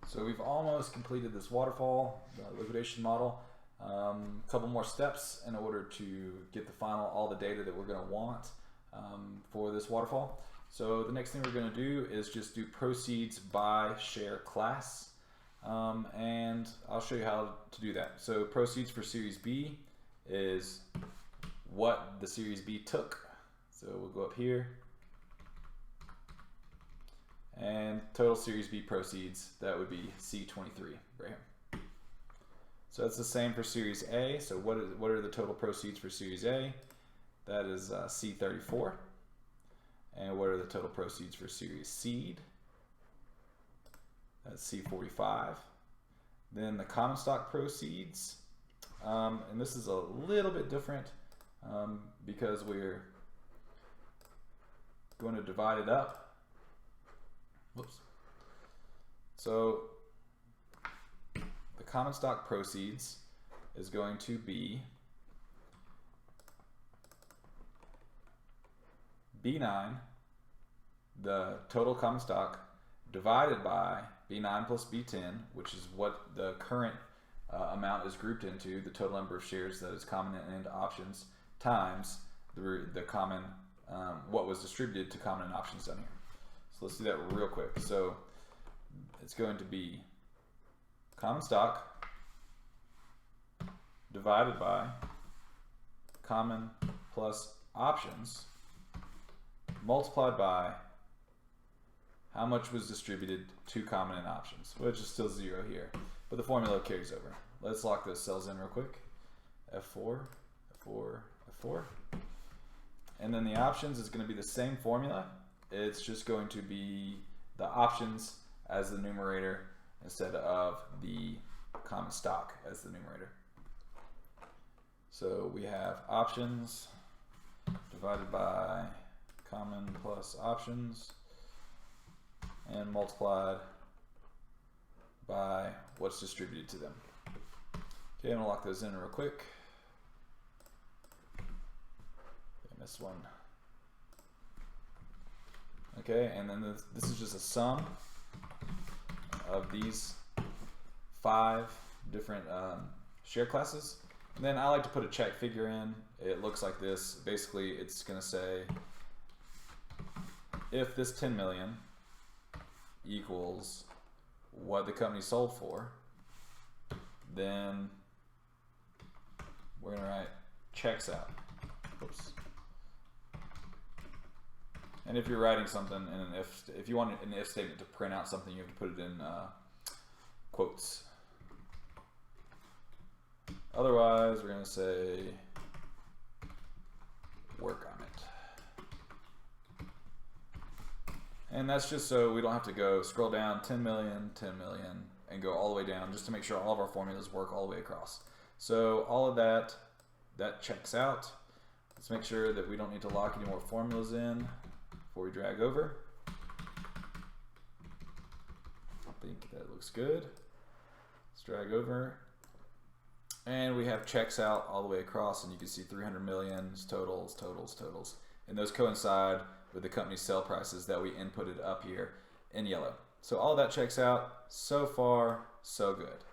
So we've almost completed this waterfall, the liquidation model. A couple more steps in order to get all the data that we're going to want for this waterfall. So the next thing we're going to do is just do proceeds by share class, and I'll show you how to do that. So proceeds for Series B is what the Series B took. So we'll go up here, and total Series B proceeds, that would be C23 right here. So it's the same for Series A. So what are the total proceeds for Series A? That is C34. And what are the total proceeds for Series Seed? That's C45. Then the common stock proceeds, and this is a little bit different because we're going to divide it up. Whoops. So the common stock proceeds is going to be B9, the total common stock, divided by B9 plus B10, which is what the current amount is grouped into, the total number of shares that is common and options, times the common, what was distributed to common and options down here. So let's do that real quick. So it's going to be common stock divided by common plus options multiplied by how much was distributed to common and options, which is still 0 here, but the formula carries over. Let's lock those cells in real quick. F4, F4, F4. And then the options is going to be the same formula. It's just going to be the options as the numerator instead of the common stock as the numerator. So we have options divided by common plus options and multiplied by what's distributed to them. Okay, I'm gonna lock those in real quick. I missed one. Okay, and then this is just a sum of these 5 different share classes. And then I like to put a check figure in. It looks like this. Basically, it's gonna say if this 10 million equals what the company sold for, then we're gonna write checks out. Oops. And if you're writing something in an if you want an if statement to print out something, you have to put it in quotes. Otherwise, we're gonna say work on it. And that's just so we don't have to go scroll down 10 million, 10 million, and go all the way down, just to make sure all of our formulas work all the way across. So all of that checks out. Let's make sure that we don't need to lock any more formulas in before we drag over. I think that looks good. Let's drag over. And we have checks out all the way across, and you can see 300 million totals, totals, totals. And those coincide with the company's sale prices that we inputted up here in yellow. So all that checks out. So far, so good.